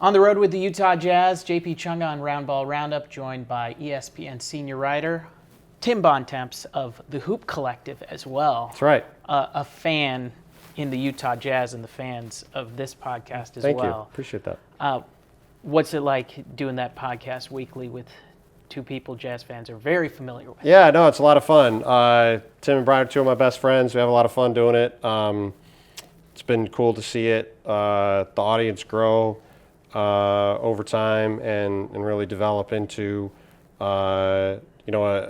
On the road with the Utah Jazz, JP Chunga on Roundball Roundup, joined by ESPN senior writer Tim Bontemps of the Hoop Collective as well. That's right. A fan in the Utah Jazz and the fans of this podcast as well. Thank you. Appreciate that. What's it like doing that podcast weekly with two people Jazz fans are very familiar with? Yeah, no, it's a lot of fun. Tim and Brian are two of my best friends. We have a lot of fun doing it. It's been cool to see it, the audience grow over time and really develop into a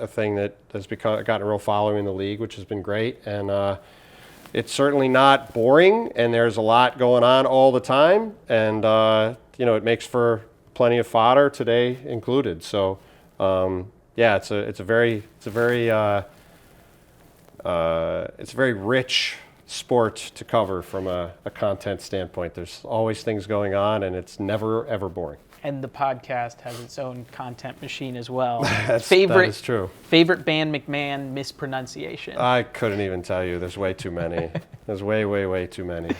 thing that has gotten a real following in the league, which has been great. And it's certainly not boring, and there's a lot going on all the time, and it makes for plenty of fodder, today included. So it's a very rich sport to cover from a content standpoint. There's always things going on, and it's never ever boring. And the podcast has its own content machine as well. That is true. Favorite Ban McMahon mispronunciation? I couldn't even tell you. There's way too many. There's way too many.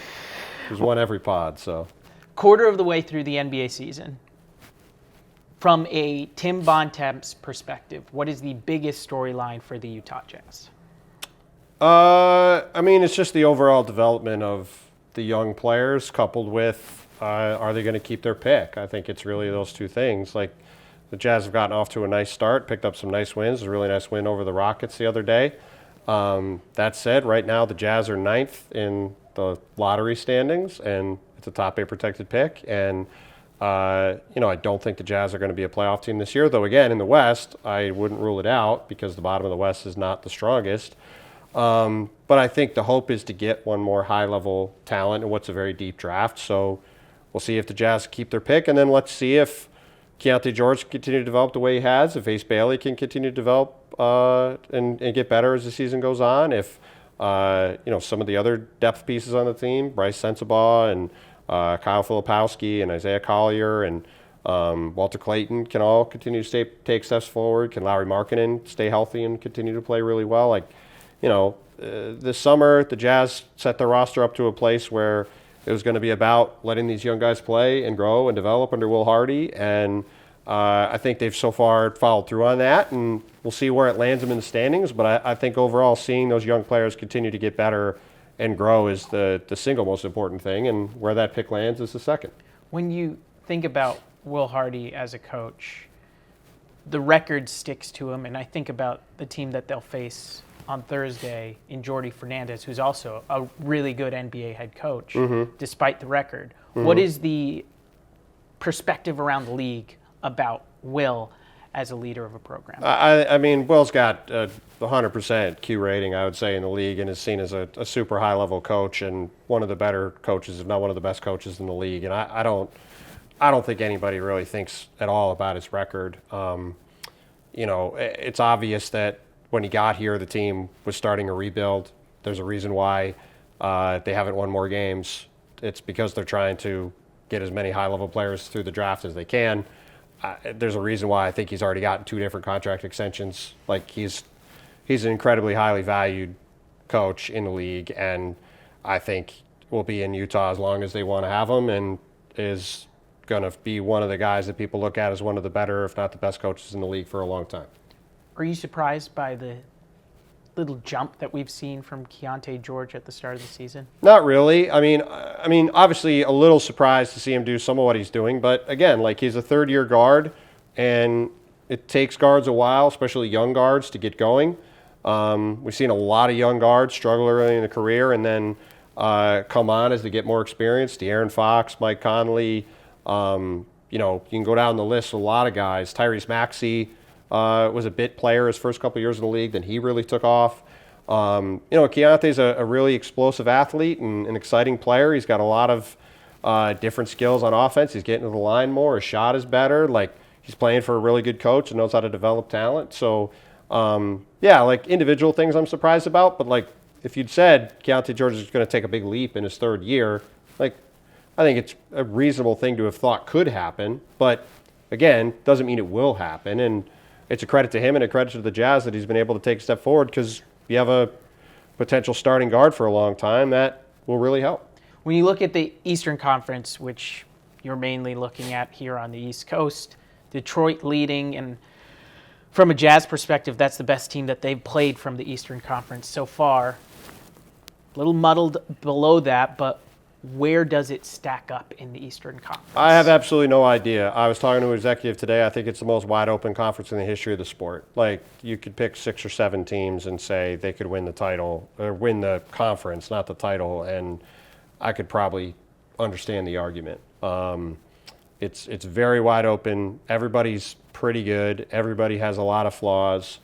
There's one every pod. So, quarter of the way through the NBA season, from a Tim Bontemps perspective, what is the biggest storyline for the Utah Jazz? It's just the overall development of the young players, coupled with are they going to keep their pick? I think it's really those two things. Like, the Jazz have gotten off to a nice start, picked up some nice wins. A really nice win over the Rockets the other day. That said, right now the Jazz are 9th in the lottery standings, and it's a top 8 protected pick. And I don't think the Jazz are going to be a playoff team this year. Though again, in the West, I wouldn't rule it out because the bottom of the West is not the strongest. But I think the hope is to get one more high-level talent in what's a very deep draft. So we'll see if the Jazz keep their pick, and then let's see if Keontae George can continue to develop the way he has, if Ace Bailey can continue to develop and get better as the season goes on, if some of the other depth pieces on the team, Bryce Sensabaugh and Kyle Filipowski and Isaiah Collier and Walter Clayton can all continue to take steps forward. Can Lauri Markkanen stay healthy and continue to play really well? This summer, the Jazz set their roster up to a place where it was going to be about letting these young guys play and grow and develop under Will Hardy. And I think they've so far followed through on that, and we'll see where it lands them in the standings. But I think overall, seeing those young players continue to get better and grow is the single most important thing, and where that pick lands is the second. When you think about Will Hardy as a coach, the record sticks to him, and I think about the team that they'll face on Thursday in Jordi Fernandez, who's also a really good NBA head coach, despite the record. Mm-hmm. What is the perspective around the league about Will as a leader of a program? Will's got a 100% Q rating, I would say, in the league, and is seen as a super high-level coach and one of the better coaches, if not one of the best coaches in the league. And I don't think anybody really thinks at all about his record. It's obvious that when he got here, the team was starting a rebuild. There's a reason why they haven't won more games. It's because they're trying to get as many high-level players through the draft as they can. There's a reason why I think he's already gotten 2 different contract extensions. Like, he's an incredibly highly valued coach in the league, and I think will be in Utah as long as they want to have him, and is going to be one of the guys that people look at as one of the better, if not the best coaches in the league for a long time. Are you surprised by the little jump that we've seen from Keontae George at the start of the season? Not really. I mean, obviously a little surprised to see him do some of what he's doing, but again, he's a third-year guard, and it takes guards a while, especially young guards, to get going. We've seen a lot of young guards struggle early in the career and then come on as they get more experience. De'Aaron Fox, Mike Conley, you can go down the list with a lot of guys. Tyrese Maxey was a bit player his first couple of years in the league, then he really took off. Keontae's a really explosive athlete and an exciting player. He's got a lot of different skills on offense. He's getting to the line more. His shot is better. He's playing for a really good coach and knows how to develop talent. So, individual things I'm surprised about. But, if you'd said Keontae George is going to take a big leap in his third year, I think it's a reasonable thing to have thought could happen. But, again, doesn't mean it will happen. And it's a credit to him and a credit to the Jazz that he's been able to take a step forward, because you have a potential starting guard for a long time that will really help. When you look at the Eastern Conference, which you're mainly looking at here on the East Coast. Detroit leading, and from a Jazz perspective, that's the best team that they've played from the Eastern Conference so far. A little muddled below that, but where does it stack up in the Eastern Conference? I have absolutely no idea. I was talking to an executive today. I think it's the most wide open conference in the history of the sport. Like, you could pick 6 or 7 teams and say they could win the title, or win the conference, not the title, and I could probably understand the argument. It's very wide open. Everybody's pretty good. Everybody has a lot of flaws.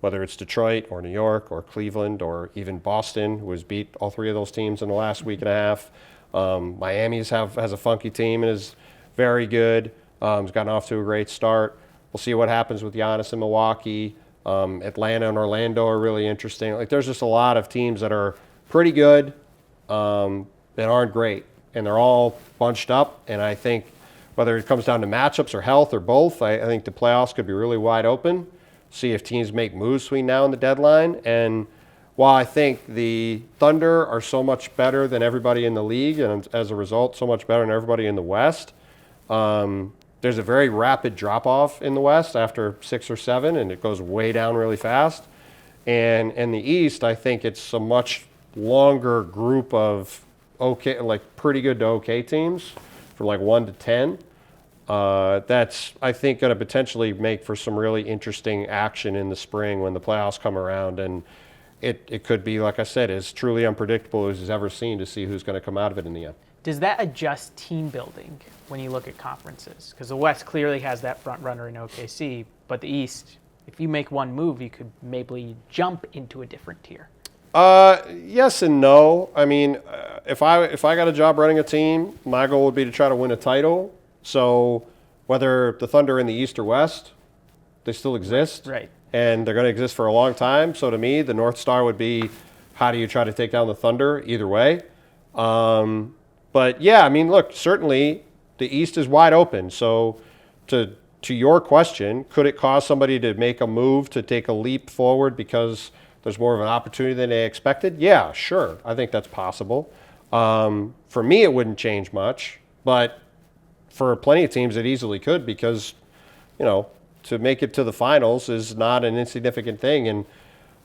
Whether it's Detroit or New York or Cleveland or even Boston, who has beat all 3 of those teams in the last week and a half. Miami has a funky team and is very good. Has gotten off to a great start. We'll see what happens with Giannis in Milwaukee. Atlanta and Orlando are really interesting. Like, there's just a lot of teams that are pretty good that aren't great, and they're all bunched up. And I think whether it comes down to matchups or health or both, I think the playoffs could be really wide open. See if teams make moves between now and the deadline. And while I think the Thunder are so much better than everybody in the league, and as a result, so much better than everybody in the West, there's a very rapid drop-off in the West after 6 or 7, and it goes way down really fast. And in the East, I think it's a much longer group of okay, like pretty good to okay teams from like 1 to 10. That's, I think, going to potentially make for some really interesting action in the spring when the playoffs come around. And it could be, like I said, as truly unpredictable as it's ever seen to see who's going to come out of it in the end. Does that adjust team building when you look at conferences? Because the West clearly has that front runner in OKC, but the East, if you make one move, you could maybe jump into a different tier. Yes and no. I mean, if I got a job running a team, my goal would be to try to win a title. So whether the Thunder are in the East or West, they still exist. Right. And they're going to exist for a long time. So to me, the North Star would be, how do you try to take down the Thunder either way? But yeah, I mean, look, certainly the East is wide open. So to your question, could it cause somebody to make a move to take a leap forward because there's more of an opportunity than they expected? Yeah, sure. I think that's possible. For me, it wouldn't change much, but for plenty of teams, it easily could, because, you know, to make it to the finals is not an insignificant thing. And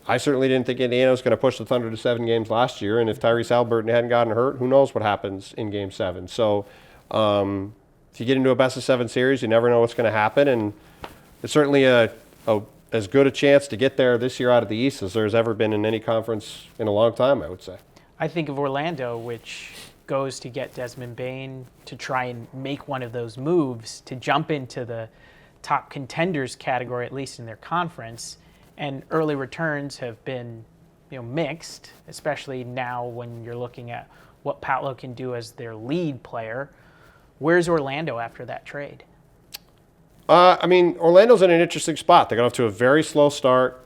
I certainly didn't think Indiana was going to push the Thunder to 7 games last year. And if Tyrese Haliburton hadn't gotten hurt, who knows what happens in Game 7. So if you get into a best-of-7 series, you never know what's going to happen. And it's certainly as good a chance to get there this year out of the East as there's ever been in any conference in a long time, I would say. I think of Orlando, which goes to get Desmond Bane to try and make one of those moves to jump into the top contenders category, at least in their conference. And early returns have been, mixed, especially now when you're looking at what Paolo can do as their lead player. Where's Orlando after that trade? I mean, Orlando's in an interesting spot. They got off to a very slow start.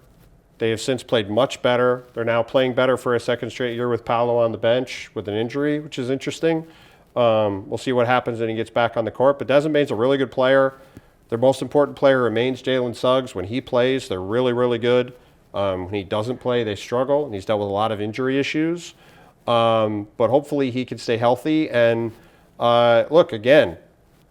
They have since played much better. They're now playing better for a second straight year with Paolo on the bench with an injury, which is interesting. We'll see what happens when he gets back on the court. But Desmond Bane's a really good player. Their most important player remains Jalen Suggs. When he plays, they're really, really good. When he doesn't play, they struggle, and he's dealt with a lot of injury issues. But hopefully he can stay healthy. And look, again,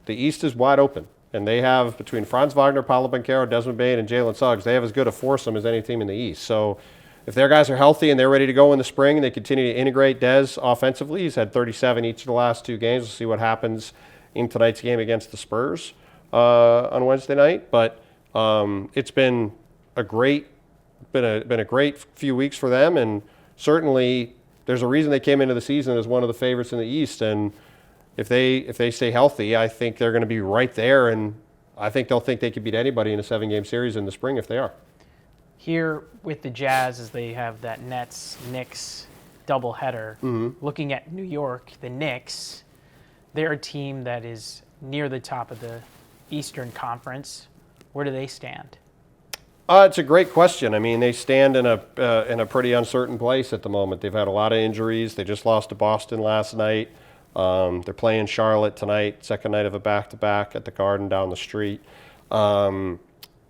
the East is wide open. And they have, between Franz Wagner, Paolo Banchero, Desmond Bane, and Jalen Suggs, they have as good a foursome as any team in the East. So if their guys are healthy and they're ready to go in the spring and they continue to integrate Dez offensively, he's had 37 each of the last 2 games. We'll see what happens in tonight's game against the Spurs on Wednesday night. But it's been a great few weeks for them, and certainly there's a reason they came into the season as one of the favorites in the East. And if they stay healthy, I think they're going to be right there, and I think they'll think they could beat anybody in a 7-game series in the spring if they are. Here with the Jazz, as they have that Nets-Knicks doubleheader, looking at New York, the Knicks, they're a team that is near the top of the Eastern Conference. Where do they stand? It's a great question. I mean, they stand in a pretty uncertain place at the moment. They've had a lot of injuries. They just lost to Boston last night. They're playing Charlotte tonight, second night of a back-to-back at the Garden down the street. They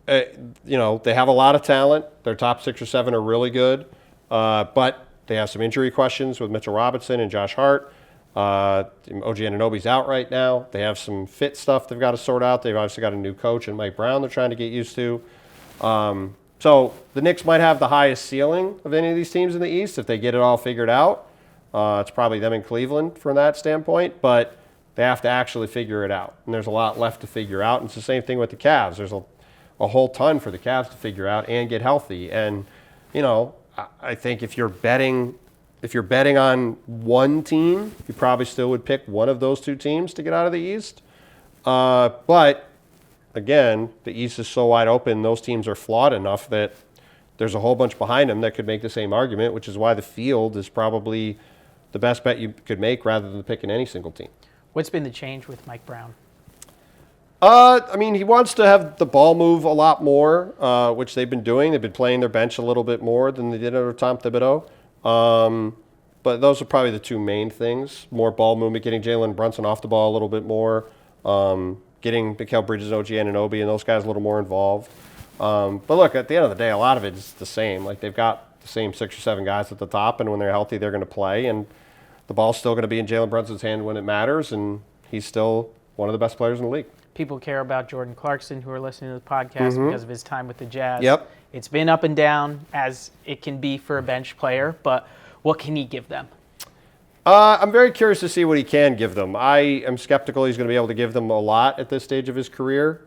have a lot of talent. Their top 6 or 7 are really good, but they have some injury questions with Mitchell Robinson and Josh Hart. OG Anunoby's out right now. They have some fit stuff they've got to sort out. They've obviously got a new coach and Mike Brown they're trying to get used to. So the Knicks might have the highest ceiling of any of these teams in the East if they get it all figured out. It's probably them in Cleveland from that standpoint, but they have to actually figure it out. And there's a lot left to figure out. And it's the same thing with the Cavs. There's a whole ton for the Cavs to figure out and get healthy. And, you know, I think if you're betting on one team, you probably still would pick one of those two teams to get out of the East. But again, the East is so wide open, those teams are flawed enough that there's a whole bunch behind them that could make the same argument, which is why the field is probably the best bet you could make rather than picking any single team. What's been the change with Mike Brown? I mean, he wants to have the ball move a lot more, which they've been doing. They've been playing their bench a little bit more than they did under Tom Thibodeau. But those are probably the two main things. More ball movement, getting Jalen Brunson off the ball a little bit more, getting Mikal Bridges, OG Anunoby, and those guys a little more involved. But look, at the end of the day, a lot of it is the same. Like, they've got the same 6 or 7 guys at the top, and when they're healthy, they're going to play. And the ball's still going to be in Jalen Brunson's hand when it matters, and he's still one of the best players in the league. People care about Jordan Clarkson, who are listening to the podcast because of his time with the Jazz. Yep. It's been up and down, as it can be for a bench player, but what can he give them? I'm very curious to see what he can give them. I am skeptical he's going to be able to give them a lot at this stage of his career.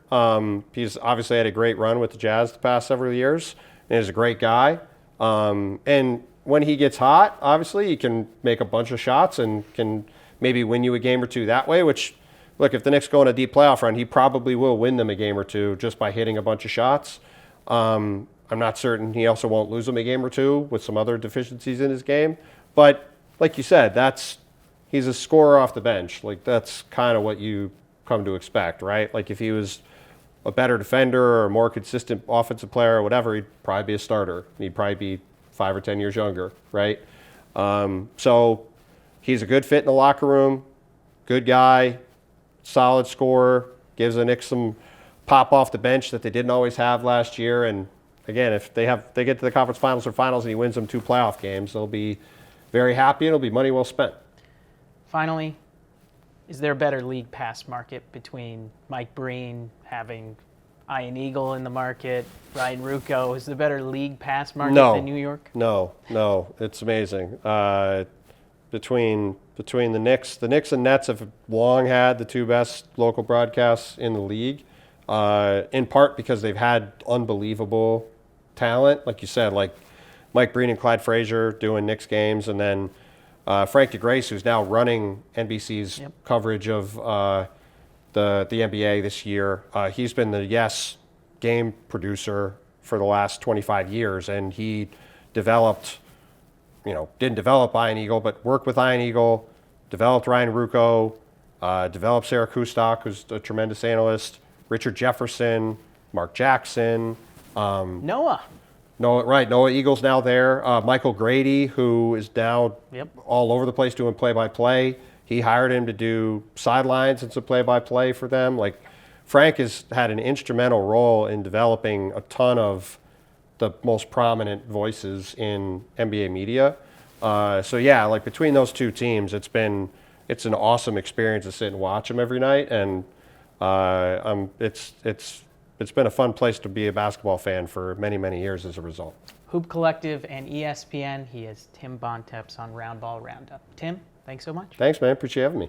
He's obviously had a great run with the Jazz the past several years, and he's a great guy. And when he gets hot, obviously, he can make a bunch of shots and can maybe win you a game or two that way, which, look, if the Knicks go on a deep playoff run, he probably will win them a game or two just by hitting a bunch of shots. I'm not certain he also won't lose them a game or two with some other deficiencies in his game. But like you said, he's a scorer off the bench. Like, that's kind of what you come to expect, right? Like, if he was a better defender or a more consistent offensive player or whatever, he'd probably be a starter. He'd probably be 5 or 10 years younger, right? So he's a good fit in the locker room, good guy, solid scorer, gives the Knicks some pop off the bench that they didn't always have last year. And again, if they get to the conference finals or finals and he wins them 2 playoff games, they'll be very happy and it'll be money well spent. Finally, is there a better league pass market between Mike Breen having Ian Eagle in the market, Ryan Ruocco? Is there a better league pass market than New York? No, it's amazing. Between the Knicks and Nets have long had the 2 best local broadcasts in the league, in part because they've had unbelievable talent, like you said, like Mike Breen and Clyde Frazier doing Knicks games, and then Frank DeGrace, who's now running NBC's coverage of the NBA this year. He's been the Yes game producer for the last 25 years, and he didn't develop Ian Eagle, but worked with Ian Eagle, developed Ryan Ruocco, developed Sarah Kustok, who's a tremendous analyst, Richard Jefferson, Mark Jackson. Noah Eagle's now there. Michael Grady, who is now all over the place doing play-by-play. He hired him to do sidelines and some play-by-play for them. Like, Frank has had an instrumental role in developing a ton of the most prominent voices in NBA media. So yeah, like, between those 2 teams, it's an awesome experience to sit and watch them every night, and it's been a fun place to be a basketball fan for many, many years as a result. Hoop Collective and ESPN. He is Tim Bontemps on Roundball Roundup. Tim, thanks so much. Thanks, man. Appreciate having me.